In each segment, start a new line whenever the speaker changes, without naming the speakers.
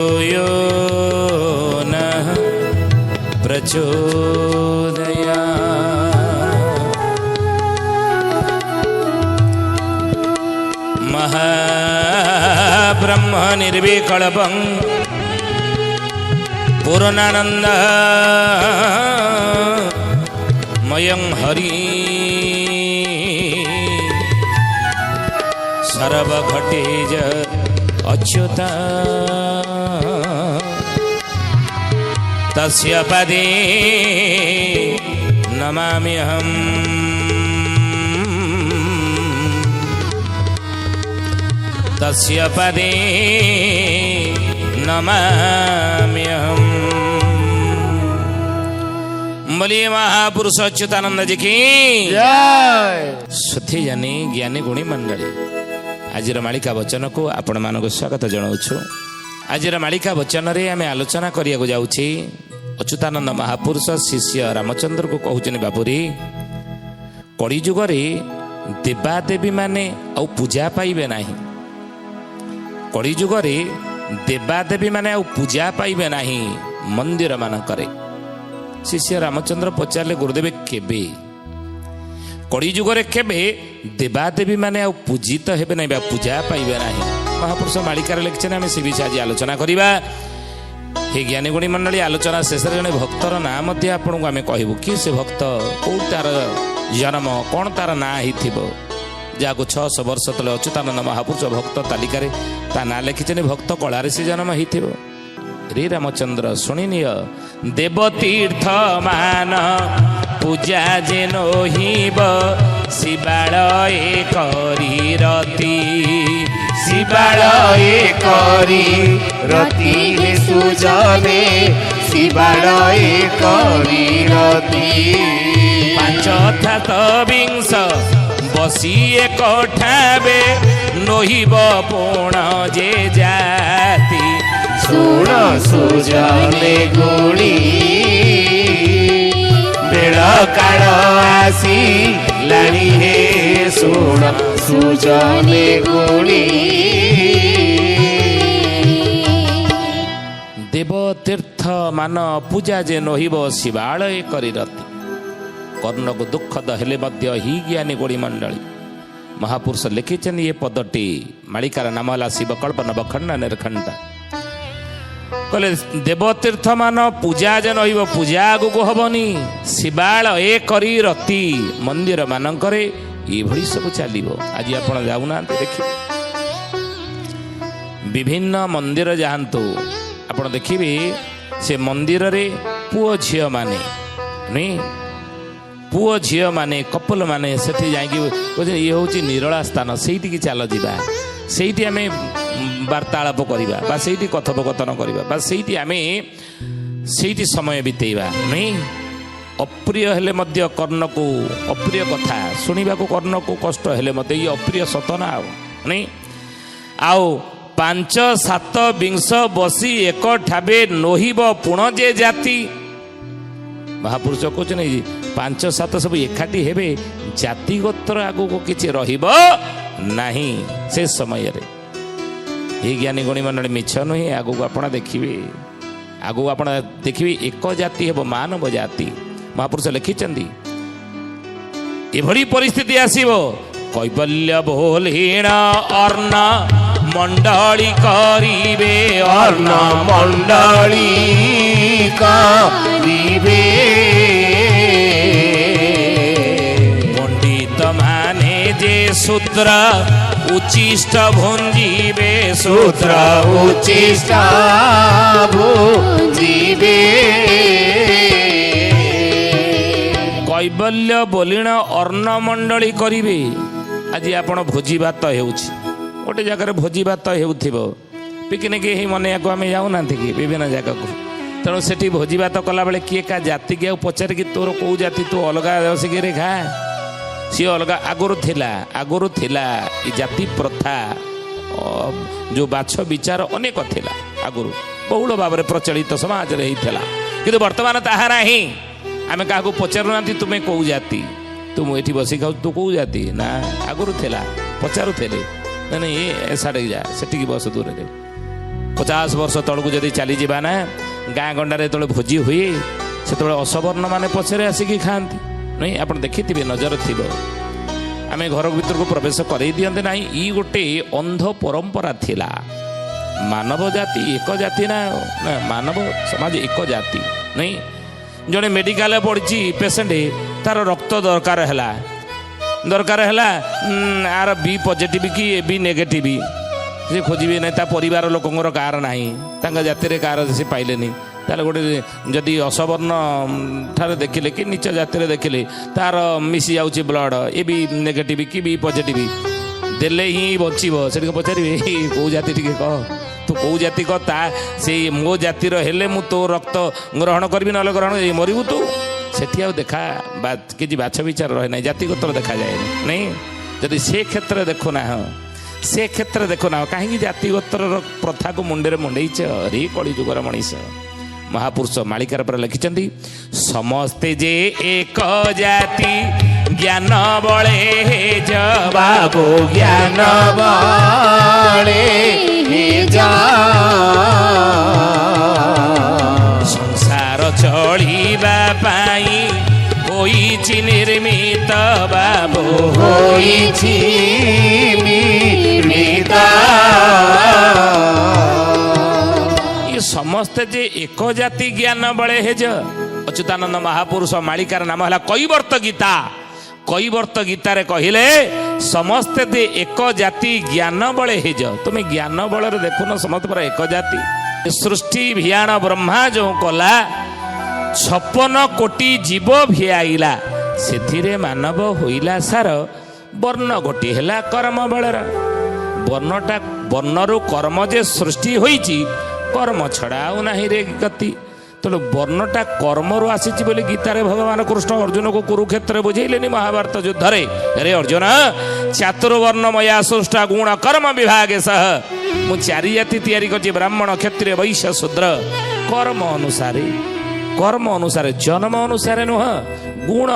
यो नः प्रचोदयात् महाब्रह्म निर्विकल्पं पूर्णानन्दमयं हरि सर्वघटेज अच्युत तस्य पदे नमाम्यहम् तस्य पदे नमाम्यहम्। बोलिए महापुरुष अच्युतानंद जी की
जय।
सुधी जानी ज्ञानी गुणी मंडली आजिर मालिका वचन को आपण मानक स्वागत जनाऊँ। आजिर मालिका वचन रे आमे आलोचना करिया को जाउछि। अच्युतानंद महापुरुष शिष्य रामचंद्र को कहउछनि बापुरी कली जुग रे देवादेवी माने आ पूजा पाइबे नाही। कली जुग रे देवादेवी माने आ पूजा पाइबे नाही मंदिर मानकरे। शिष्य रामचंद्र पचारे गुरुदेव केबे कली जुग रे केबे देवादेवी माने आ पूजित हेबे नाही बा पूजा पाइबे नाही। महापुरुष मालिकार लिखिछन आमे से विषय आज आलोचना करिबा। हे ज्ञानी गुणी मंडली आलोचना शेष जने भक्तर ना मध्य आपन को आमे कहबो कि से भक्त को तार जन्म कोन तार ना हिथिबो जाको 600 वर्ष तले अच्युतानंद महापुरुष भक्त तालिका ता ना लिखिछन भक्त कलारे से जन्म हिथिबो। रे रामचंद्र सुनिनिय देवतीर्थ मान पूजा जेन हिब शिवालय करी रति
शिवालय करी रति सुजने शिवालय करी रति
पांच थात विंश बसी एक ठावे नहिब पूर्ण जे जाति
सुण सुजने गुणी बेड़ काल आसी लाणी हे सुण सुजने गुणी
देवतीर्थ मान पूजा जे नहिब शिवालय करी रति कर्ण को दुख दहेले मध्य ही ज्ञानी गोड़ी मंडली महापुरुष लिखिछन ये पदटी मालिकार नाम है शिवकल्प नवखंड निर्खंड कहले देवतीर्थ मान पूजा जे नहिब पूजा आगु हबनी शिवालय करी रति मंदिर मानकरे एभली सब चलिबो। आज आपण जाउना देखिबे विभिन्न मंदिर जाहंतु आपण देखिबे से मंदिर रे पुओ झियो माने नहीं पुओ झियो माने कपल माने सेठी जाइकी ये होची निरला स्थान सेठी की चल जिबा सेठी आमे वार्तालाप करिबा बा सेठी कथोपकथन करिबा बा सेठी आमे सेठी समय बितेइबा नहीं अप्रिय हेले मध्य कर्ण को अप्रिय कथा सुनिबा को कर्ण को कष्ट हेले मते ये अप्रिय सतना आ नहीं आओ 5-7 विंश बसी एक ठाबे नहिब पुण जे जाति महापुरुष कहते 5-7 सब एकाठी हेबे जातिगतर आगु को किछि रहिब नाही। से समय रे हे ज्ञानी गुणी मंडली मिछ नुहे आगु को आपण देखिबे आगु आपण देखिबे एक जाति हेबो मानव जाति। महापुरुष लिखिचंदी एभली परिस्थिति आसीबो कैबल्य बोलीण अर्ण मंडली करिबे
अर्ण मंडली करिबे
पंडित माने जे शूद्र उचिष्ट भुंजीबे
शूद्र उचिष्ट भुंजीबे
कैबल्य बोलीण अर्ण मंडली करिबे। आज आपण भोजी भात हेउछि गोटे जगह भोजी भात हेउथिबो पिकनिक ही मने को आमे जाउ नांथि कि विभिन्न जगह को तेणु सेठी भोजी भात कला बेले किए का जाति के पचार कि तोर को जाति तू अलगा बसिक खा सी अलग आगुरी थिला ये जाति प्रथा जो बाछ विचार अनेक थिला आगुरी बहुल भाव में प्रचलित समाज रे हिथला किंतु वर्तमान ताहा नाही। आमे काहू पचारू ना तुम्हें कौ जाति तुम ये बस खाऊ तू कौ जाति ना आगुरी थिला पचारू थे ना ये साड़े जा से बस दूर 50 ବର୍ଷ ତଳକୁ ଯଦି ଚାଲିଯିବା ନା, ଗାଁ ଗଣ୍ଡାରେ ଯେତେବେଳେ ଭୋଜି ହୁଏ ସେତେବେଳେ ଅସବର୍ଣ୍ଣ ମାନେ ପଛରେ ଆସିକି ଖାଆନ୍ତି ନାଇଁ, ଆପଣ ଦେଖିଥିବେ, ନଜର ଥିବ। ଆମେ ଘର ଭିତରକୁ ପ୍ରବେଶ କରେଇ ଦିଅନ୍ତି ନାହିଁ। ଇ ଗୋଟେ ଅନ୍ଧ ପରମ୍ପରା ଥିଲା। ମାନବ ଜାତି ଏକ ଜାତି ନା, ମାନବ ସମାଜ ଏକ ଜାତି ନାଇଁ। ଜଣେ ମେଡ଼ିକାଲରେ ପଡ଼ିଛି ପେସେଣ୍ଟ, ତାର ରକ୍ତ ଦରକାର ହେଲା ଆର ବି ପଜିଟିଭ କି ଏ ବି ନେଗେଟିଭ, ସେ ଖୋଜିବେ ନାହିଁ। ତା ପରିବାର ଲୋକଙ୍କର କାହାର ନାହିଁ, ତାଙ୍କ ଜାତିରେ କାହାର ସେ ପାଇଲେନି, ତାହେଲେ ଗୋଟେ ଯଦି ଅସବର୍ଣ୍ଣ ଠାରେ ଦେଖିଲେ କି ନିଚ ଜାତିରେ ଦେଖିଲେ ତାର ମିଶି ଯାଉଛି ବ୍ଲଡ଼, ଏ ବି ନେଗେଟିଭ କି ବି ପଜିଟିଭ, ଦେଲେ ହିଁ ବଞ୍ଚିବ। ସେଠିକି ପଚାରିବେ କେଉଁ ଜାତି ଟିକେ କହ, ତୁ କେଉଁ ଜାତି କହ, ତା ସେଇ ମୋ ଜାତିର ହେଲେ ମୁଁ ତୋ ରକ୍ତ ଗ୍ରହଣ କରିବି, ନହେଲେ ଗ୍ରହଣ ମରିବୁ ତୁ। ସେଠି ଆଉ ଦେଖା କିଛି ବାଛ ବିଚାର ରହେ ନାହିଁ, ଜାତିଗତ ଦେଖାଯାଏନି ନାଇଁ। ଯଦି ସେ କ୍ଷେତ୍ରରେ ଦେଖୁନା କାହିଁକି ଜାତିଗତର ପ୍ରଥାକୁ ମୁଣ୍ଡରେ ମୁଣ୍ଡେଇଛ ରେ କଳି ଯୁଗର ମଣିଷ। ମହାପୁରୁଷ ମାଳିକାର ପରେ ଲେଖିଛନ୍ତି, ସମସ୍ତେ ଯେ ଏକ ଜାତି ଜ୍ଞାନ ବଳେ
ବାବୁ ଜ୍ଞାନ ବଳେ
ସଂସାର ଚଳିବା ପାଇଁ ହୋଇଛି ନିର୍ମିତ ବାବୁ
ହୋଇଛି ନିର୍ମିତ।
ସମସ୍ତେ ଯେ ଏକ ଜାତି ଜ୍ଞାନ ବଳେ ହେଜ। ଅଚ୍ୟୁତାନନ୍ଦ ମହାପୁରୁଷ ମାଳିକାର ନାମ ହେଲା କୈବର୍ତ୍ତ ଗୀତା। କୈବର୍ତ୍ତ ଗୀତାରେ କହିଲେ ସମସ୍ତେ ଯେ ଏକ ଜାତି ଜ୍ଞାନ ବଳେ ହେଜ। ତୁମେ ଜ୍ଞାନ ବଳରେ ଦେଖୁନ ସମସ୍ତେ ପୁରା ଏକ ଜାତି। ସୃଷ୍ଟି ଭିଆଣ ବ୍ରହ୍ମା ଯେଉଁ କଲା, 56 କୋଟି ଜୀବ ଭିଆଇଲା, ସେଥିରେ ମାନବ ହୋଇଲା ସାର, ବର୍ଣ୍ଣ ଗୋଟିଏ ହେଲା କର୍ମ ବଳର। ବର୍ଣ୍ଣରୁ କର୍ମ ଯେ ସୃଷ୍ଟି ହୋଇଛି, କର୍ମ ଛଡ଼ା ଆଉ ନାହିଁ ରେ ଗତି। ତେଣୁ ବର୍ଣ୍ଣଟା କର୍ମରୁ ଆସିଛି ବୋଲି ଗୀତାରେ ଭଗବାନ କୃଷ୍ଣ ଅର୍ଜୁନକୁ କୁରୁକ୍ଷେତ୍ରରେ ବୁଝେଇଲେନି ମହାଭାରତ ଯୁଦ୍ଧରେ, ରେ ଅର୍ଜୁନ ଚାତୁର୍ବର୍ଣ୍ଣ ମୟା ସୃଷ୍ଟା ଗୁଣ କର୍ମ ବିଭାଗେ ସହ, ମୁଁ 4 ଜାତି ତିଆରି କରିଛି, ବ୍ରାହ୍ମଣ କ୍ଷତ୍ରିୟ ବୈଶ୍ୟ ଶୂଦ୍ର। କର୍ମ ଅନୁସାରେ ଜନ୍ମ ଅନୁସାରେ ନୁହଁ, ଗୁଣ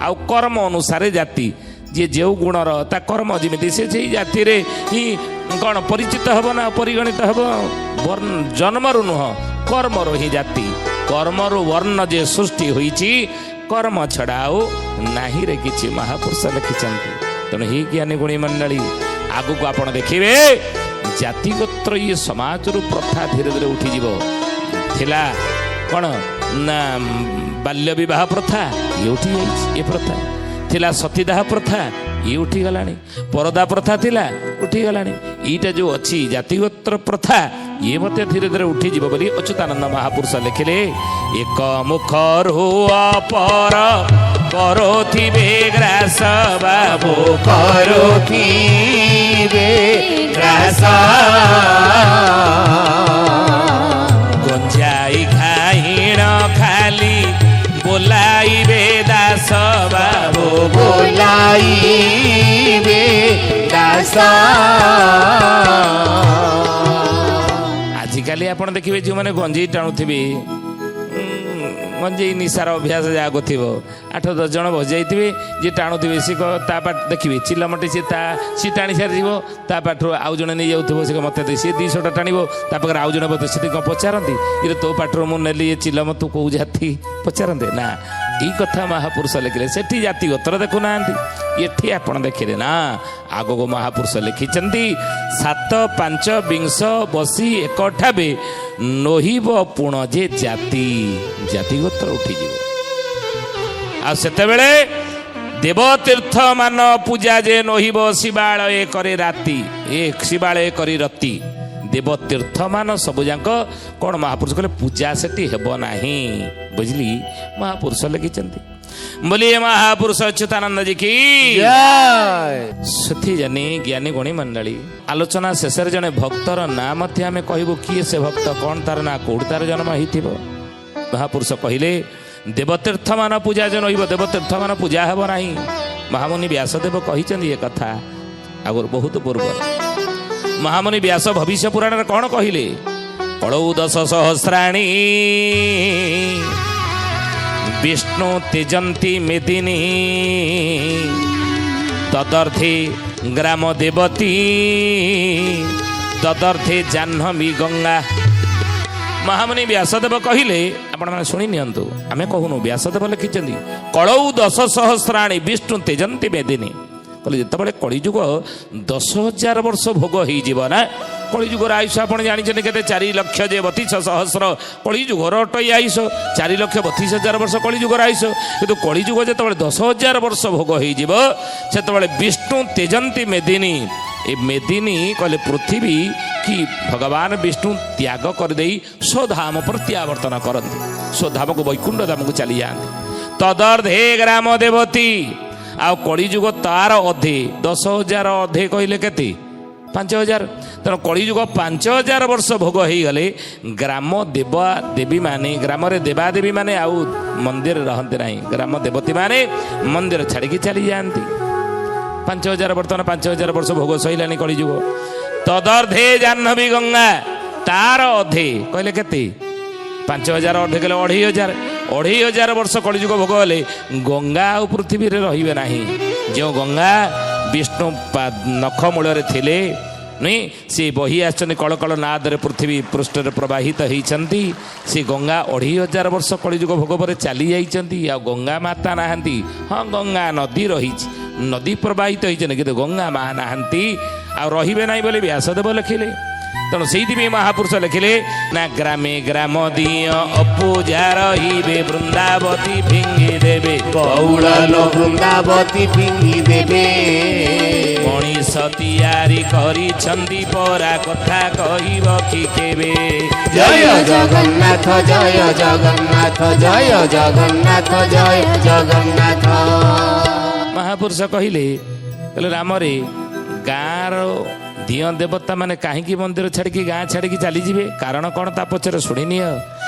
ଆଉ କର୍ମ ଅନୁସାରେ ଜାତି। ଯିଏ ଯେଉଁ ଗୁଣର ତା କର୍ମ ଯେମିତି, ସେ ସେଇ ଜାତିରେ ହିଁ କ'ଣ ପରିଚିତ ହେବ ନା ପରିଗଣିତ ହେବ। ଜନ୍ମରୁ ନୁହଁ, କର୍ମରୁ ହିଁ ଜାତି। କର୍ମରୁ ବର୍ଣ୍ଣ ଯେ ସୃଷ୍ଟି ହୋଇଛି, କର୍ମ ଛଡ଼ା ଆଉ ନାହିଁରେ କିଛି, ମହାପୁରୁଷ ଲେଖିଛନ୍ତି। ତେଣୁ ହି ଜ୍ଞାନୀ ଗୁଣୀ ମଣ୍ଡଳୀ, ଆଗକୁ ଆପଣ ଦେଖିବେ ଜାତିଗୋତ୍ର ଇଏ ସମାଜରୁ ପ୍ରଥା ଧୀରେ ଧୀରେ ଉଠିଯିବ। ଥିଲା କ'ଣ ନା ବାଲ୍ୟ ବିବାହ ପ୍ରଥା, ଇଏ ଉଠି ଯାଇଛି ଏ ପ୍ରଥା। ଥିଲା ସତୀଦାହ ପ୍ରଥା, ଇଏ ଉଠିଗଲାଣି। ପରଦା ପ୍ରଥା ଥିଲା, ଉଠିଗଲାଣି। ଏଇଟା ଯେଉଁ ଅଛି ଜାତିଗୋତ୍ର ପ୍ରଥା, ଇଏ ମଧ୍ୟ ଧୀରେ ଧୀରେ ଉଠିଯିବ ବୋଲି ଅଚ୍ୟୁତାନନ୍ଦ ମହାପୁରୁଷ ଲେଖିଲେ। ଏକ ମୁଖରୁ ଅପର କରୁଥିବେ ଗ୍ରାସ ବାବୁ
କରୁଥିବେ ଗ୍ରାସ,
ଗଞ୍ଜାଇ ଘାଇଣ ଖାଲି ବୋଲାଇବେ ଦାସ ବାବୁ
ବୋଲାଇବେ ଦାସ।
ଆଜିକାଲି ଆପଣ ଦେଖିବେ ଯେଉଁମାନେ ଗଞ୍ଜେଇ ଟାଣୁଥିବେ, ଗଞ୍ଜେଇ ନିଶାର ଅଭ୍ୟାସ ଯାହାକୁ ଥିବ, 8-10 ଜଣ ବଜାଇଥିବେ, ଯିଏ ଟାଣୁଥିବେ ସେ ତା ପାଟ ଦେଖିବେ ଚିଲମଟି, ସିଏ ଟାଣି ସାରିଯିବ, ତା ପାଠରୁ ଆଉ ଜଣେ ନେଇଯାଉଥିବ, ସେ ମୋତେ ଦେ, ସିଏ 200ଟା ଟାଣିବ, ତା ପାଖରେ ଆଉ ଜଣେ ବସିବ, ସେଠି କ'ଣ ପଚାରନ୍ତି ଇରେ ତୋ ପାଠରୁ ମୁଁ ନେଲି ଏ ଚିଲମ, ତୁ କେଉଁ ଜାତି ପଚାରନ୍ତି ନା। ଏଇ କଥା ମହାପୁରୁଷ ଲେଖିଲେ। ସେଠି ଜାତିଗୋତ୍ର ଦେଖୁନାହାନ୍ତି, ଏଠି ଆପଣ ଦେଖିଲେ ନା। ଆଗକୁ ମହାପୁରୁଷ ଲେଖିଛନ୍ତି, 7-5 ବସି ଏକଠାବେ ନହିବ ପୁଣ ଯେ ଜାତିଗୋତ୍ର ଉଠିଯିବ। ଆଉ ସେତେବେଳେ ଦେବତୀର୍ଥ ମାନ ପୂଜା ଯେ ନହିବ, ଶିବାଳୟ କରି ରାତି, ଶିବାଳୟ କରି ରତି। ଦେବତୀର୍ଥ ମାନ ସବୁ ଯାକ କ'ଣ ମହାପୁରୁଷ କହିଲେ, ପୂଜା ସେଠି ହେବ ନାହିଁ। ବୁଝିଲି, ମହାପୁରୁଷ ଲେଖିଛନ୍ତି। बोलिए महापुरुष अच्युतानंद जी की ସେଥି ଜାନି ଜ୍ଞାନୀ ଗୁଣୀ ମଣ୍ଡଳୀ। ଆଲୋଚନା ଶେଷରେ ଜଣେ ଭକ୍ତର ନାଁ ମଧ୍ୟ ଆମେ କହିବୁ, କିଏ ସେ ଭକ୍ତ, କ'ଣ ତାର ନାଁ, କୋଉଠି ତାର ଜନ୍ମ ହେଇଥିବ। ମହାପୁରୁଷ କହିଲେ ଦେବତୀର୍ଥ ମାନ ପୂଜା ଯେ ରହିବ, ଦେବତୀର୍ଥ ମାନ ପୂଜା ହେବ ନାହିଁ। ମହାମୁନି ବ୍ୟାସଦେବ କହିଛନ୍ତି ଏ କଥା ଆଗରୁ ବହୁତ ପୂର୍ବରୁ। ମହାମୁନି ବ୍ୟାସ ଭବିଷ୍ୟ ପୁରାଣରେ କ'ଣ କହିଲେ, କଳଉ 10 ସହସ୍ରାଣୀ विष्णु तेजंती मेदिनी तदर्थे ग्राम देवती ଦଦର୍ଥେ ଜାହ୍ନବୀ ଗଙ୍ଗା। ମହାମୁନି ବ୍ୟାସଦେବ କହିଲେ, ଆପଣମାନେ ଶୁଣି ନିଅନ୍ତୁ, ଆମେ କହୁନୁ, ବ୍ୟାସଦେବ ଲେଖିଛନ୍ତି କଳଉ 10 ସହସ୍ରାଣୀ ବିଷ୍ଣୁ ତେଜନ୍ତି ମେଦିନୀ। କହିଲେ ଯେତେବେଳେ କଳିଯୁଗ 10,000 ବର୍ଷ ଭୋଗ ହେଇଯିବ ନା, କଳିଯୁଗର ଆୟୁଷ ଆପଣ ଜାଣିଛନ୍ତି କେତେ, 4,32,000 କଳିଯୁଗର ଅଟଇ ଆୟୁଷ, 4,32,000 ବର୍ଷ କଳିଯୁଗର ଆୟୁଷ। କିନ୍ତୁ କଳିଯୁଗ ଯେତେବେଳେ 10,000 ବର୍ଷ ଭୋଗ ହେଇଯିବ, ସେତେବେଳେ ବିଷ୍ଣୁ ତେଜନ୍ତି ମେଦିନୀ। ଏ ମେଦିନୀ କହିଲେ ପୃଥିବୀ କି ଭଗବାନ ବିଷ୍ଣୁ ତ୍ୟାଗ କରିଦେଇ ସ୍ୱଧାମ ପ୍ରତ୍ୟାବର୍ତ୍ତନ କରନ୍ତି, ସ୍ୱଧାମକୁ ବୈକୁଣ୍ଠ ଧାମକୁ ଚାଲିଯାଆନ୍ତି। ତଦର୍ଧେ ଗ୍ରାମ ଦେବତୀ। ଆଉ କଳିଯୁଗ ତାର ଅଧେ, 10,000 ଅଧେ କହିଲେ କେତେ, 5,000। ତେଣୁ କଳିଯୁଗ 5,000 ବର୍ଷ ଭୋଗ ହେଇଗଲେ ଗ୍ରାମ ଦେବା ଦେବୀ ମାନେ, ଗ୍ରାମରେ ଦେବାଦେବୀ ମାନେ ଆଉ ମନ୍ଦିରରେ ରହନ୍ତି ନାହିଁ, ଗ୍ରାମ ଦେବତୀ ମାନେ ମନ୍ଦିର ଛାଡ଼ିକି ଚାଲିଯାଆନ୍ତି। 5,000 ବର୍ତ୍ତମାନ 5,000 ବର୍ଷ ଭୋଗ ସଇଲାଣି କଳିଯୁଗ। ତଦର୍ଧେ ଜାହ୍ନବୀ ଗଙ୍ଗା, ତାର ଅଧେ କହିଲେ କେତେ, 5,000 ଅଧେ କହିଲେ 2,500। 2,500 ବର୍ଷ କଳିଯୁଗ ଭୋଗ ହେଲେ ଗଙ୍ଗା ଆଉ ପୃଥିବୀରେ ରହିବେ ନାହିଁ। ଯେଉଁ ଗଙ୍ଗା ବିଷ୍ଣୁ ନଖ ମୂଳରେ ଥିଲେ ନୁହେଁ, ସେ ବହି ଆସିଛନ୍ତି କଳକଳ ନାଦରେ ପୃଥିବୀ ପୃଷ୍ଠରେ ପ୍ରବାହିତ ହେଇଛନ୍ତି। ସେ ଗଙ୍ଗା 2,500 ବର୍ଷ କଳିଯୁଗ ଭୋଗ ପରେ ଚାଲି ଯାଇଛନ୍ତି। ଆଉ ଗଙ୍ଗା ମାତା ନାହାନ୍ତି। ହଁ, ଗଙ୍ଗା ନଦୀ ରହିଛି, ନଦୀ ପ୍ରବାହିତ ହେଇଛନ୍ତି, କିନ୍ତୁ ଗଙ୍ଗା ମା ନାହାନ୍ତି, ଆଉ ରହିବେ ନାହିଁ ବୋଲି ବ୍ୟାସଦେବ ଲେଖିଲେ। ତେଣୁ ସେଇଥିପାଇଁ ମହାପୁରୁଷ ଲେଖିଲେ ନା, ଗ୍ରାମେ ଗ୍ରାମ ଦିଅ ଅପୂଜା ରହିବେ, ବୃନ୍ଦାବତୀ ଫିଙ୍ଗି ଦେବେ,
ବଉଳ ଲୋ ବୃନ୍ଦାବତୀ ଫିଙ୍ଗି ଦେବେ।
ମଣିଷ ତିଆରି କରିଛନ୍ତି ପରା, କଥା କହିବ କି କେବେ।
ଜୟ ଜଗନ୍ନାଥ, ଜୟ ଜଗନ୍ନାଥ, ଜୟ ଜଗନ୍ନାଥ, ଜୟ ଜଗନ୍ନାଥ।
ମହାପୁରୁଷ କହିଲେ ରାମରେ ଗାଁର ଦିଅଁ ଦେବତା ମାନେ କାହିଁକି ମନ୍ଦିର ଛାଡ଼ିକି ଗାଁ ଛାଡ଼ିକି ଚାଲିଯିବେ, କାରଣ କ'ଣ ତା ପଛରେ ଶୁଣିନିଅ।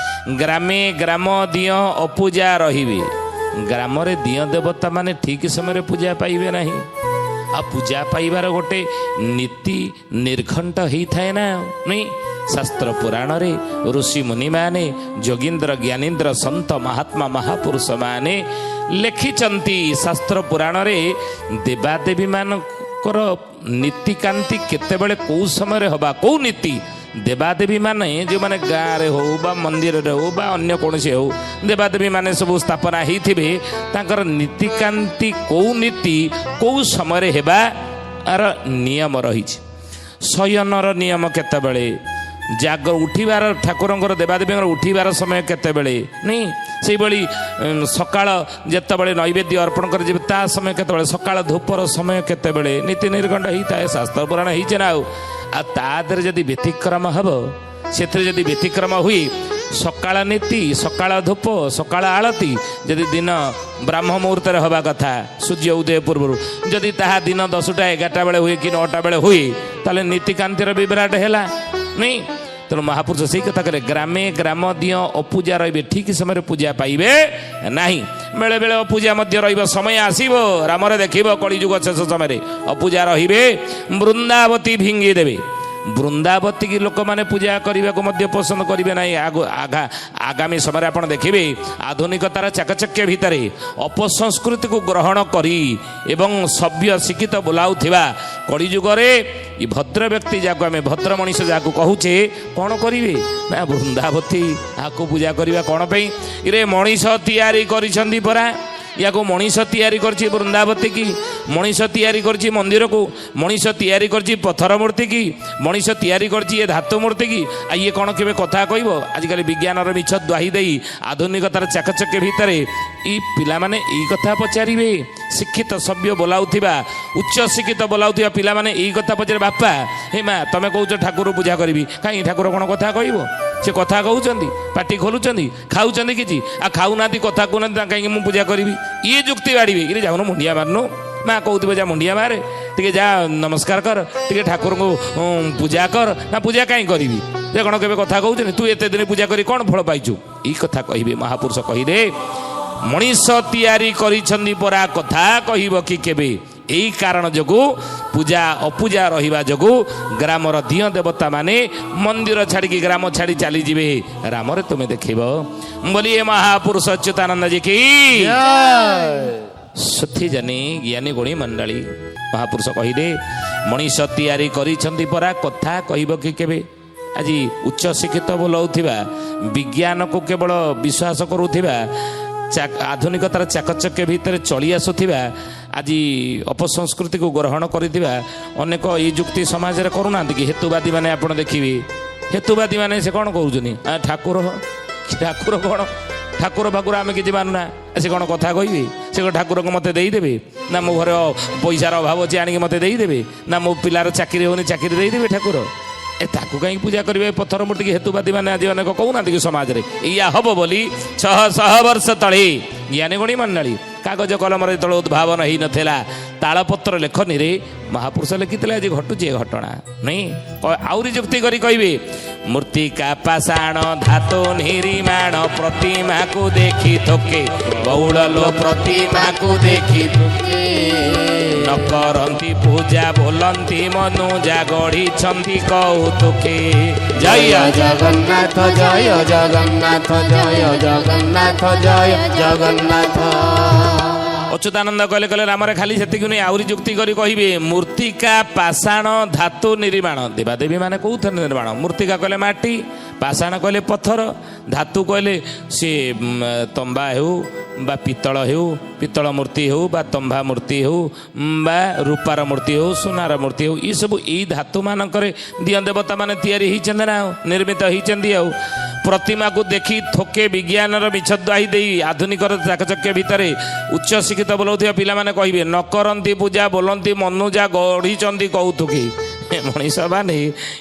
ଗ୍ରାମେ ଗ୍ରାମ ଦିଅଁ ଅପୂଜା ରହିବେ, ଗ୍ରାମରେ ଦିଅଁ ଦେବତା ମାନେ ଠିକ ସମୟରେ ପୂଜା ପାଇବେ ନାହିଁ। ଆଉ ପୂଜା ପାଇବାର ଗୋଟେ ନୀତି ନିର୍ଘଣ୍ଟ ହେଇଥାଏ ନା ନାଇଁ। ଶାସ୍ତ୍ର ପୁରାଣରେ ଋଷି ମୁନିମାନେ, ଯୋଗୀନ୍ଦ୍ର ଜ୍ଞାନୀନ୍ଦ୍ର ସନ୍ଥ ମହାତ୍ମା ମହାପୁରୁଷ ମାନେ ଲେଖିଛନ୍ତି, ଶାସ୍ତ୍ର ପୁରାଣରେ ଦେବାଦେବୀ ମାନଙ୍କର ନୀତିକାନ୍ତି କେତେବେଳେ କେଉଁ ସମୟରେ ହବା, କେଉଁ ନୀତି ଦେବାଦେବୀ ମାନେ ଯେଉଁମାନେ ଗାଁରେ ହଉ ବା ମନ୍ଦିରରେ ହଉ ବା ଅନ୍ୟ କୌଣସି ହଉ ଦେବାଦେବୀ ମାନେ ସବୁ ସ୍ଥାପନା ହେଇଥିବେ, ତାଙ୍କର ନୀତିକାନ୍ତି କେଉଁ ନୀତି କେଉଁ ସମୟରେ ହେବା ଆର ନିୟମ ରହିଛି। ଶୟନର ନିୟମ କେତେବେଳେ, ଜାଗ ଉଠିବାର, ଠାକୁରଙ୍କର ଦେବାଦେବୀଙ୍କର ଉଠିବାର ସମୟ କେତେବେଳେ ନାଇଁ, ସେଇଭଳି ସକାଳ ଯେତେବେଳେ ନୈବେଦ୍ୟ ଅର୍ପଣ କରାଯିବ ତା ସମୟ କେତେବେଳେ, ସକାଳ ଧୂପର ସମୟ କେତେବେଳେ, ନୀତି ନିର୍ଘଣ୍ଟ ହେଇଥାଏ, ଶାସ୍ତ୍ର ପୁରାଣ ହେଇছে ନା। ଆଉ ତା ଦେହରେ ଯଦି ବ୍ୟତିକ୍ରମ ହେବ, ସେଥିରେ ଯଦି ବ୍ୟତିକ୍ରମ ହୁଏ, ସକାଳ ନୀତି, ସକାଳ ଧୂପ, ସକାଳ ଆଳତି ଯଦି ଦିନ ବ୍ରାହ୍ମ ମୁହୂର୍ତ୍ତରେ ହେବା କଥା ସୂର୍ଯ୍ୟ ଉଦୟ ପୂର୍ବରୁ, ଯଦି ତାହା ଦିନ 10ଟା 11ଟା ବେଳେ ହୁଏ କି 9ଟା ବେଳେ ହୁଏ, ତାହେଲେ ନୀତିକାନ୍ତିର ବିଭ୍ରାଟ ହେଲା ନାଇଁ। ତେଣୁ ମହାପୁରୁଷ ସେଇ କଥା କହିଲେ, ଗ୍ରାମେ ଗ୍ରାମ ଦିଅଁ ଅପୂଜା ରହିବେ, ଠିକ ସମୟରେ ପୂଜା ପାଇବେ ନାହିଁ। ବେଳେ ବେଳେ ଅପୂଜା ମଧ୍ୟ ରହିବ, ସମୟ ଆସିବ ରାମରେ ଦେଖିବ କଳିଯୁଗ ଶେଷ ସମୟରେ ଅପୂଜା ରହିବେ, ବୃନ୍ଦାବତୀ ଫିଙ୍ଗି ଦେବେ। ବୃନ୍ଦାବତୀ କି ଲୋକମାନେ ପୂଜା କରିବାକୁ ମଧ୍ୟ ପସନ୍ଦ କରିବେ ନାହିଁ। ଆଗାମୀ ସମୟରେ ଆପଣ ଦେଖିବେ ଆଧୁନିକତାର ଚାକଚକ୍ୟ ଭିତରେ ଅପସଂସ୍କୃତିକୁ ଗ୍ରହଣ କରି ଏବଂ ସଭ୍ୟ ଶିକ୍ଷିତ ବୋଲାଉଥିବା କଳିଯୁଗରେ ଏ ଭଦ୍ର ବ୍ୟକ୍ତି ଯାହାକୁ ଆମେ ଭଦ୍ର ମଣିଷ ଯାହାକୁ କହୁଛେ କ'ଣ କରିବେ ନା, ବୃନ୍ଦାବତୀ ଆକୁ ପୂଜା କରିବା କ'ଣ ପାଇଁ? ଇରେ ମଣିଷ ତିଆରି କରିଛନ୍ତି ପରା, ୟାକୁ ମଣିଷ ତିଆରି କରିଛି ବୃନ୍ଦାବତୀ କି, ମଣିଷ ତିଆରି କରିଛି ମନ୍ଦିରକୁ, ମଣିଷ ତିଆରି କରିଛି ପଥର ମୂର୍ତ୍ତି କି, ମଣିଷ ତିଆରି କରିଛି ଏ ଧାତୁ ମୂର୍ତ୍ତି କି। ଆଉ ଇଏ କ'ଣ କେବେ କଥା କହିବ? ଆଜିକାଲି ବିଜ୍ଞାନର ମିଛ ଦ୍ୱାହି ଦେଇ ଆଧୁନିକତାର ଚାକଚକ୍ୟ ଭିତରେ ଏଇ ପିଲାମାନେ ଏଇ କଥା ପଚାରିବେ। ଶିକ୍ଷିତ ସଭ୍ୟ ବୋଲାଉଥିବା, ଉଚ୍ଚ ଶିକ୍ଷିତ ବୋଲାଉଥିବା ପିଲାମାନେ ଏଇ କଥା ପଚାରିବେ, ବାପା ହେ ମା ତମେ କହୁଛ ଠାକୁର ପୂଜା କରିବି, କାହିଁ ଠାକୁର କ'ଣ କଥା କହିବ? ସେ କଥା କହୁଛନ୍ତି, ପାଟି ଖୋଲୁଛନ୍ତି, ଖାଉଛନ୍ତି କିଛି, ଆଉ ଖାଉନାହାନ୍ତି, କଥା କହୁନାହାନ୍ତି, କାହିଁକି ମୁଁ ପୂଜା କରିବି? ଇଏ ଯୁକ୍ତି ବାଡ଼ିବେ। ଇରେ ଯାଉନ ମୁଣ୍ଡିଆ ମାରୁନୁ, ମା କହୁଥିବ ଯା ମୁଣ୍ଡିଆ ମାରେ, ଟିକେ ଯା ନମସ୍କାର କର, ଟିକେ ଠାକୁରଙ୍କୁ ପୂଜା କର। ନା ପୂଜା କାହିଁ କରିବି, ସେ କ'ଣ କେବେ କଥା କହୁଛନ୍ତି? ତୁ ଏତେ ଦିନ ପୂଜା କରି କ'ଣ ଫଳ ପାଇଛୁ? ଏଇ କଥା କହିବେ। ମହାପୁରୁଷ କହିଲେ ମଣିଷ ତିଆରି କରିଛନ୍ତି ପରା, କଥା କହିବ କି କେବେ? এই কারণ যোগু পূজা অপূজা রহিবা যোগু গ্রামর দিয় দেবতা মানে মন্দির ছাড়িকি গ্রাম ছাড়ি চালি যাবে, রামরে তুমি দেখিব। বলিয়ে মহাপুরুষ অচ্যুতানন্দ জি কি। ସୁଥି ଜାନି ଜ୍ଞାନୀ ଗୁଣୀ ମଣ୍ଡଳୀ ମହାପୁରୁଷ କହିଲେ ମଣିଷ ତିଆରି କରିଛନ୍ତି ପରା କଥା କହିବ କି କେବେ। ଆଜି ଉଚ୍ଚ ଶିକ୍ଷିତ ବୋଲାଉଥିବା ବିଜ୍ଞାନକୁ କେବଳ ବିଶ୍ୱାସ କରୁଥିବା ଆଧୁନିକତାର ଚାକଚକ୍ୟ ଭିତରେ ଚଳି ଆସୁଥିବା ଆଜି ଅପସଂସ୍କୃତିକୁ ଗ୍ରହଣ କରିଥିବା ଅନେକ ଏଇ ଯୁକ୍ତି ସମାଜରେ କରୁନାହାନ୍ତି କି। ହେତୁବାଦୀ ମାନେ ଆପଣ ଦେଖିବେ, ହେତୁବାଦୀ ମାନେ ସେ କ'ଣ କହୁଛନ୍ତି, ଠାକୁର ଠାକୁର କ'ଣ ଠାକୁର ଫାକୁର ଆମେ କିଛି ମାନୁନା। ସେ କ'ଣ କଥା କହିବେ, ସେ କ'ଣ ଠାକୁରଙ୍କୁ ମୋତେ ଦେଇଦେବେ ନା ମୋ ଘରେ ପଇସାର ଅଭାବ ଅଛି ଆଣିକି ମୋତେ ଦେଇଦେବେ ନା ମୋ ପିଲାର ଚାକିରି ହେଉନି ଚାକିରି ଦେଇଦେବେ ଠାକୁର। ତାକୁ କାହିଁକି ପୂଜା କରିବେ ପଥର ମୂର୍ତ୍ତିକି ହେତୁବାଦୀ ମାନେ ଆଜି ଅନେକ କହୁନାହାନ୍ତି କି ସମାଜରେ। ଏଇଆ ହବ ବୋଲି 600 ବର୍ଷ ତଳେ ଜ୍ଞାନୀ ଗୁଣୀ ମଣ୍ଡଳୀ କାଗଜ କଲମରେ ଯେତେବେଳେ ଉଦ୍ଭାବନ ହେଇନଥିଲା ତାଳପତ୍ର ଲେଖନୀରେ ମହାପୁରୁଷ ଲେଖିଥିଲେ ଆଜି ଘଟୁଛି ଏ ଘଟଣା ନାଇଁ। ଆହୁରି ଯୁକ୍ତି କରି କହିବେ ମୂର୍ତ୍ତିକା ପାଷାଣ ଧାତୁ ନିର୍ମାଣ ପ୍ରତିମାକୁ ଦେଖି ଥୋକେ ବଉଳ ଲୋ ପ୍ରତିମାକୁ ଦେଖି ନ କରନ୍ତି ପୂଜା ବୋଲନ୍ତି ମନୁଜା ଗଢ଼ିଛନ୍ତି କୌତୁକେ।
ଜୟ ଜଗନ୍ନାଥ ଜୟ ଜଗନ୍ନାଥ ଜୟ ଜଗନ୍ନାଥ ଜୟ ଜଗନ୍ନାଥ।
ଅଚ୍ୟୁତାନନ୍ଦ କହିଲେ କହିଲେ ରାମରେ ଖାଲି ସେତିକି ନୁହେଁ, ଆହୁରି ଯୁକ୍ତି କରି କହିବେ ମୂର୍ତ୍ତିକା ପାଷାଣ ଧାତୁ ନିର୍ମାଣ। ଦେବାଦେବୀ ମାନେ କୋଉଥିରେ ନିର୍ମାଣ? ମୂର୍ତ୍ତିକା କହିଲେ ମାଟି, ପାଷାଣ କହିଲେ ପଥର, ଧାତୁ କହିଲେ ସେ ତମ୍ବା ହେଉ ବା ପିତ୍ତଳ ହେଉ, ପିତ୍ତଳ ମୂର୍ତ୍ତି ହେଉ ବା ତମ୍ବା ମୂର୍ତ୍ତି ହେଉ ବା ରୂପାର ମୂର୍ତ୍ତି ହେଉ ସୁନାର ମୂର୍ତ୍ତି ହେଉ, ଏସବୁ ଏଇ ଧାତୁ ମାନଙ୍କରେ ଦିଅଁ ଦେବତା ମାନେ ତିଆରି ହେଇଛନ୍ତି ନା ନିର୍ମିତ ହେଇଛନ୍ତି। ଆଉ ପ୍ରତିମାକୁ ଦେଖି ଥୋକେ ବିଜ୍ଞାନର ମିଛ ଦ୍ୱାହି ଦେଇ ଆଧୁନିକର ଚାକଚକ୍ୟ ଭିତରେ ଉଚ୍ଚ ଶିକ୍ଷିତ ବୋଲାଉଥିବା ପିଲାମାନେ କହିବେ ନ କରନ୍ତି ପୂଜା ବୋଲନ୍ତି ମନୁଜା ଗଢ଼ିଛନ୍ତି କୌତୁକି। ମଣିଷ ମାନେ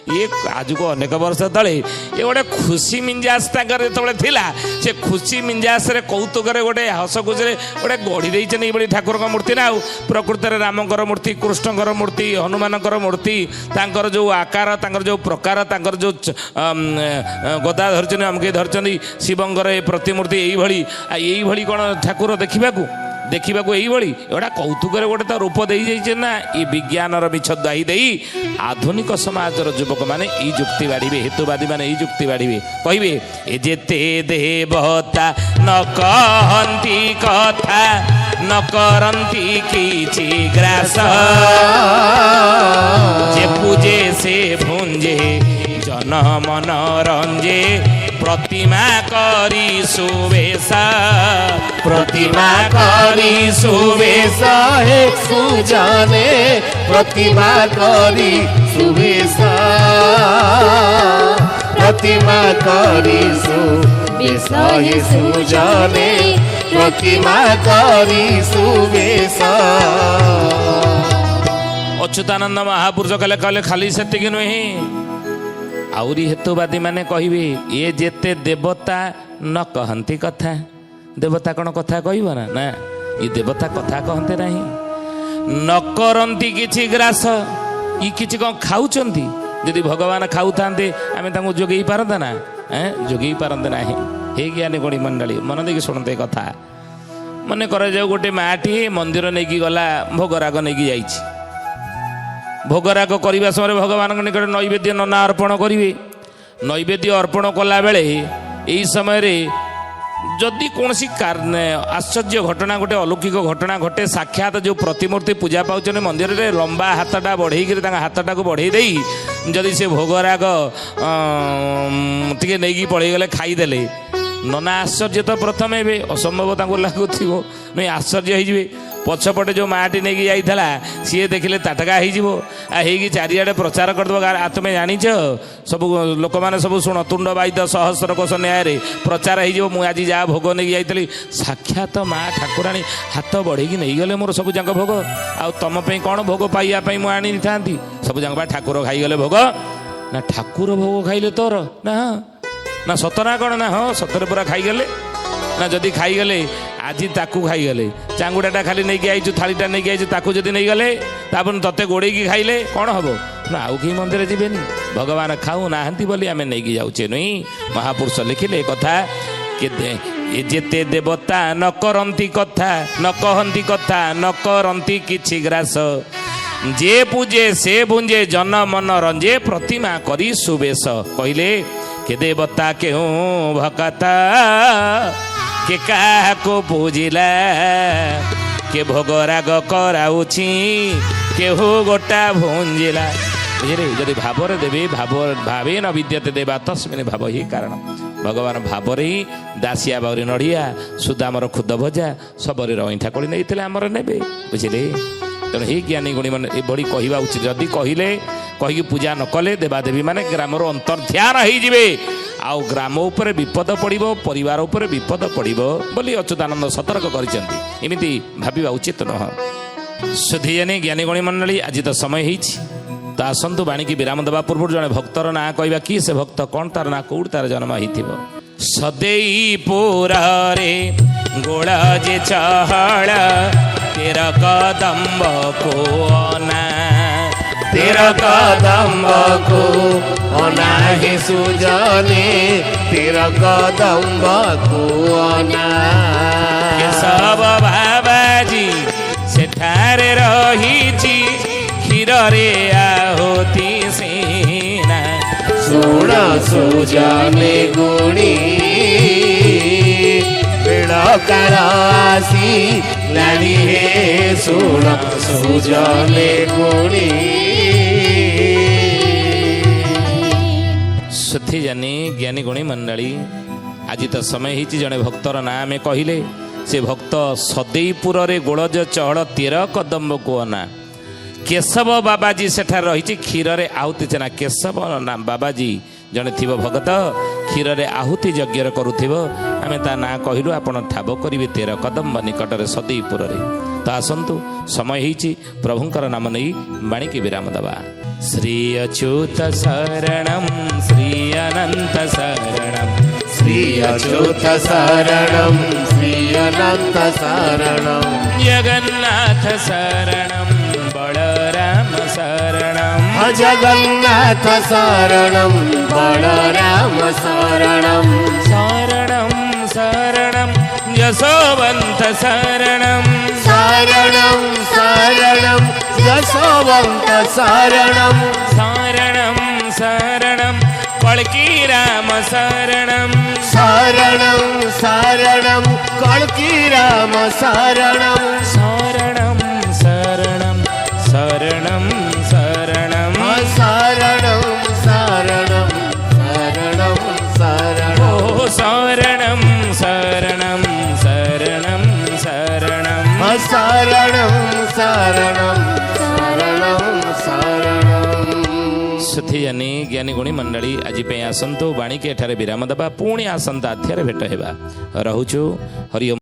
ଇଏ ଆଜକୁ ଅନେକ ବର୍ଷ ତଳେ ଏ ଗୋଟେ ଖୁସି ମିଞ୍ଜାସ ତାଙ୍କର ଯେତେବେଳେ ଥିଲା ସେ ଖୁସି ମିଞ୍ଜାସରେ କୌତୁକରେ ଗୋଟେ ହସ ଖୁସିରେ ଗୋଟେ ଗଢ଼ି ଦେଇଛନ୍ତି ଏଇଭଳି ଠାକୁରଙ୍କ ମୂର୍ତ୍ତି ନା। ଆଉ ପ୍ରକୃତରେ ରାମଙ୍କର ମୂର୍ତ୍ତି, କୃଷ୍ଣଙ୍କର ମୂର୍ତ୍ତି, ହନୁମାନଙ୍କର ମୂର୍ତ୍ତି, ତାଙ୍କର ଯେଉଁ ଆକାର, ତାଙ୍କର ଯେଉଁ ପ୍ରକାର, ତାଙ୍କର ଯେଉଁ ଗଦା ଧରିଛନ୍ତି ଅମକେ ଧରିଛନ୍ତି, ଶିବଙ୍କର ଏ ପ୍ରତିମୂର୍ତ୍ତି ଏଇଭଳି କ'ଣ ଠାକୁର ଦେଖିବାକୁ ଏଇଭଳି ଏଗୁଡ଼ା କୌତୁକରେ ଗୋଟେ ତା ରୂପ ଦେଇଯାଇଛି ନା। ଏ ବିଜ୍ଞାନର ମିଛ ଦ୍ୱାହି ଦେଇ ଆଧୁନିକ ସମାଜର ଯୁବକମାନେ ଏଇ ଯୁକ୍ତି ବାଢ଼ିବେ, ହେତୁବାଦୀ ମାନେ ଏଇ ଯୁକ୍ତି ବାଢ଼ିବେ, କହିବେ ଏ ଯେତେ ଦେବତା ନ କହନ୍ତି କଥା ନ କରନ୍ତି କିଛି ଗ୍ରାସ ଯେ ପୂଜେ ସେ ଭୁଞ୍ଜେ ଜନ ମନ ରଞ୍ଜେ ପ୍ରତିମା କରି ସୁବେଶ
ପ୍ରତିମା କରି ସୁବେଶ ହେ ସୁଜନେ ପ୍ରତିମା କରି ସୁବେଶ ପ୍ରତିମା କରି ସୁବେଶ ହେ ସୁଜନେ ପ୍ରତିମା କରି ସୁବେଶ।
ଅଚ୍ୟୁତାନନ୍ଦ ମହାପୁରୁଷ କହିଲେ ଖାଲି ସେତିକି ନୁହେଁ, ଆହୁରି ହେତୁବାଦୀ ମାନେ କହିବେ ଏ ଯେତେ ଦେବତା ନ କହନ୍ତି କଥା। ଦେବତା କ'ଣ କଥା କହିବ ନା? ନା, ଏ ଦେବତା କଥା କହନ୍ତି ନାହିଁ। ନ କରନ୍ତି କିଛି ଗ୍ରାସ, ଇ କିଛି କ'ଣ ଖାଉଛନ୍ତି? ଯଦି ଭଗବାନ ଖାଉଥାନ୍ତେ ଆମେ ତାଙ୍କୁ ଯୋଗେଇ ପାରନ୍ତେ ନା? ଯୋଗେଇ ପାରନ୍ତେ ନାହିଁ। ହେ ଜ୍ଞାନୀ ଗୁଣୀ ମଣ୍ଡଳୀ ମନ ଦେଇକି ଶୁଣନ୍ତେ କଥା। ମନେ କରାଯାଉ ଗୋଟେ ମାଆଟିଏ ମନ୍ଦିର ନେଇକି ଗଲା, ଭୋଗରାଗ ନେଇକି ଯାଇଛି। ଭୋଗରାଗ କରିବା ସମୟରେ ଭଗବାନଙ୍କ ନିକଟରେ ନୈବେଦ୍ୟ ନନା ଅର୍ପଣ କରିବେ। ନୈବେଦ୍ୟ ଅର୍ପଣ କଲାବେଳେ ଏହି ସମୟରେ ଯଦି କୌଣସି ଆଶ୍ଚର୍ଯ୍ୟ ଘଟଣା ଗୋଟେ ଅଲୌକିକ ଘଟଣା ଘଟେ, ସାକ୍ଷାତ ଯେଉଁ ପ୍ରତିମୂର୍ତ୍ତି ପୂଜା ପାଉଛନ୍ତି ମନ୍ଦିରରେ ଲମ୍ବା ହାତଟା ବଢ଼େଇକିରି ତାଙ୍କ ହାତଟାକୁ ବଢ଼େଇ ଦେଇ ଯଦି ସେ ଭୋଗରାଗ ଟିକେ ନେଇକି ପଳେଇଗଲେ, ଖାଇଦେଲେ, ନନା ଆଶ୍ଚର୍ଯ୍ୟ ତ ପ୍ରଥମେ ଏବେ ଅସମ୍ଭବ ତାଙ୍କୁ ଲାଗୁଥିବ, ନାଇଁ ଆଶ୍ଚର୍ଯ୍ୟ ହେଇଯିବେ। ପଛପଟେ ଯେଉଁ ମାଆଟି ନେଇକି ଯାଇଥିଲା ସିଏ ଦେଖିଲେ ତାଟକା ହେଇଯିବ, ହେଇକି ଚାରିଆଡ଼େ ପ୍ରଚାର କରିଦେବ। ତୁମେ ଜାଣିଛ ସବୁ ଲୋକମାନେ ସବୁ ଶୁଣ, ତୁଣ୍ଡ ବାଇଦ ସହସ୍ର କୋଶ ନ୍ୟାୟରେ ପ୍ରଚାର ହେଇଯିବ। ମୁଁ ଆଜି ଯାହା ଭୋଗ ନେଇକି ଯାଇଥିଲି ସାକ୍ଷାତ ମା ଠାକୁରାଣୀ ହାତ ବଢ଼େଇକି ନେଇଗଲେ ମୋର ସବୁ ଯାକ ଭୋଗ। ଆଉ ତମ ପାଇଁ କ'ଣ ଭୋଗ ପାଇବା ପାଇଁ ମୁଁ ଆଣିଥାନ୍ତି? ସବୁ ଯାକ ବା ଠାକୁର ଖାଇଗଲେ ଭୋଗ। ନା ଠାକୁର ଭୋଗ ଖାଇଲେ ତୋର? ନା ସତ ନା କ'ଣ? ନା ହଁ ସତରେ ପୁରା ଖାଇଗଲେ। ନା ଯଦି ଖାଇଗଲେ ଆଜି ତାକୁ ଖାଇଗଲେ, ଚାଙ୍ଗୁଡ଼ାଟା ଖାଲି ନେଇକି ଆଇଛୁ, ଥାଳିଟା ନେଇକି ଆଇଛୁ, ତାକୁ ଯଦି ନେଇଗଲେ ତାପରେ ତତେ ଗୋଡ଼େଇକି ଖାଇଲେ କ'ଣ ହବ? ନା ଆଉ କେହି ମନ୍ଦିର ଯିବେନି। ଭଗବାନ ଖାଉନାହାନ୍ତି ବୋଲି ଆମେ ନେଇକି ଯାଉଛେ ନୁହେଁ। ମହାପୁରୁଷ ଲେଖିଲେ କଥା ଏ ଯେତେ ଦେବତା ନ କରନ୍ତି କଥା ନ କହନ୍ତି କଥା ନ କରନ୍ତି କିଛି ଗ୍ରାସ ଯେ ପୂଜେ ସେ ଭୁଞ୍ଜେ ଜନ ମନ ରଞ୍ଜେ ପ୍ରତିମା କରି ସୁବେଶ। କହିଲେ କେ ଦେବତା କେଉଁ ଭକତା କେ କାହାକୁ ପୂଜିଲା କେ ଭୋଗ ରାଗ କରାଉଛି କେହୁ ଗୋଟା ଭୁଞ୍ଜିଲା। ବୁଝିଲେ, ଯଦି ଭାବରେ ଦେବେ ଭାବେ ନ ବିଦ୍ୟତେ ଦେବା ତସ୍ମିନ୍ ଭାବ ହିଁ କାରଣ। ଭଗବାନ ଭାବରେ ହିଁ ଦାସିଆ ବାଉରି ନଡ଼ିଆ ସୁଦାମର ଖୁଦ ଭଜା ଶବରୀର ଅଇଁଠା କୋଳି ନେଇଥିଲେ ଆମର ନେବେ। ବୁଝିଲେ, ତେଣୁ ହିଁ ଜ୍ଞାନୀ ଗୁଣୀ ମାନେ ଏଭଳି କହିବା ଉଚିତ। ଯଦି କହିଲେ କହିକି ପୂଜା ନ କଲେ ଦେବାଦେବୀ ମାନେ ଗ୍ରାମରୁ ଅନ୍ତର୍ଧ୍ୟାନ ହେଇଯିବେ, ଆଉ ଗ୍ରାମ ଉପରେ ବିପଦ ପଡ଼ିବ, ପରିବାର ଉପରେ ବିପଦ ପଡ଼ିବ ବୋଲି ଅଚ୍ୟୁତାନନ୍ଦ ସତର୍କ କରିଛନ୍ତି। ଏମିତି ଭାବିବା ଉଚିତ ନୁହଁ। ସୁଧୀଜନୀ ଜ୍ଞାନୀ ଗୁଣୀ ମଣ୍ଡଳୀ, ଆଜି ତ ସମୟ ହେଇଛି, ତ ଆସନ୍ତୁ ବାଣୀକି ବିରାମ ଦେବା ପୂର୍ବରୁ ଜଣେ ଭକ୍ତର ନାଁ କହିବା। କି ସେ ଭକ୍ତ, କ'ଣ ତାର ନାଁ, କୋଉଠି ତାର ଜନ୍ମ ହେଇଥିବ? ସଦେଇପୁରରେ ଗୋଳ ଯେ ଚହଳ ତେର କଦମ୍ବ କୋନା,
ତେର କଦମ୍ବକୁ ଅନାହେ ସୁଜନେ, ତେର କଦମ୍ବକୁ ଅନା।
କେଶବ ବାବାଜୀ ସେଠାରେ ରହିଛି କ୍ଷୀରରେ ଆହୁତି ସିନା।
ଶୁଣ ସୁଜନେ ଗୁଣୀ ବେଳ କାଳ ଆସିଲାଣି ହେ, ଶୁଣ ସୁଜନେ ଗୁଣୀ।
ସୁଧୀଜନୀ ଜ୍ଞାନୀ ଗୁଣୀ ମଣ୍ଡଳୀ, ଆଜି ତ ସମୟ ହେଇଛି, ଜଣେ ଭକ୍ତର ନାଁ ଆମେ କହିଲେ। ସେ ଭକ୍ତ ସଦେଇପୁରରେ ଗୋଳଜ ଚହଳ ତେର କଦମ୍ବକୁ ଅନା। କେଶବ ବାବାଜୀ ସେଠାରେ ରହିଛି କ୍ଷୀରରେ ଆହୁତି ଛେନା। କେଶବ ବାବାଜୀ ଜଣେ ଥିବ ଭଗତ, କ୍ଷୀରରେ ଆହୁତି ଯଜ୍ଞରେ କରୁଥିବ। ଆମେ ତା ନାଁ କହିଲୁ, ଆପଣ ଠାବ କରିବେ ତେର କଦମ୍ବ ନିକଟରେ ସଦେଇପୁରରେ। ତ ଆସନ୍ତୁ, ସମୟ ହେଇଛି, ପ୍ରଭୁଙ୍କର ନାମ ନେଇ ବାଣୀକି ବିରାମ ଦେବା। ଶ୍ରୀ ଅଚ୍ୟୁତ ଶରଣମ୍ ଶ୍ରୀ ଅନନ୍ତ ଶରଣମ୍,
ଶ୍ରୀ ଅଚ୍ୟୁତ ଶରଣମ୍ ଶ୍ରୀ ଅନନ୍ତ ଶରଣମ୍,
ଜଗନ୍ନାଥ ଶରଣମ୍ ବଳରାମ ଶରଣମ୍,
ଜଗନ୍ନାଥ ଶରଣମ୍ ବଳରାମ ଶରଣମ୍,
ଶରଣମ୍ ଶରଣମ୍ ଯଶୋବନ୍ତ ଶରଣମ୍,
ଶରଣମ୍ ଶରଣମ୍ ଯଶୋବନ୍ତ ଶରଣମ୍,
ଶରଣମ୍ ଶରଣମ୍ କଳ୍କି ରାମ ଶରଣମ୍,
ଶରଣମ୍ ଶରଣମ୍ କଳ୍କି ରାମ ଶରଣମ୍,
ଶରଣମ୍ ଶରଣମ୍ ଶରଣମ୍ ଶରଣମ୍
ଶରଣମ୍ ଶରଣମ୍ ଶରଣମ୍ ଶରଣମ୍,
ଓ ଶରଣମ୍ ଶରଣମ୍ ଶରଣମ୍ ଶରଣମ୍
ଶରଣମ୍ ଶରଣମ୍ ଶରଣମ୍ ଶରଣମ୍।
ସୁଧୀଜନୀ ଜ୍ଞାନୀ ଗୁଣୀ ମଣ୍ଡଳୀ, ଆଜି ପାଇଁ ଆସନ୍ତୁ, ବାଣୀକି ଏଠାରେ ବିରାମ ଦେବା। ପୁଣି ଆସନ୍ତା ଅଧ୍ୟାୟରେ ଭେଟ ହେବା। ରହୁଛୁ। ହରି ଓମ୍।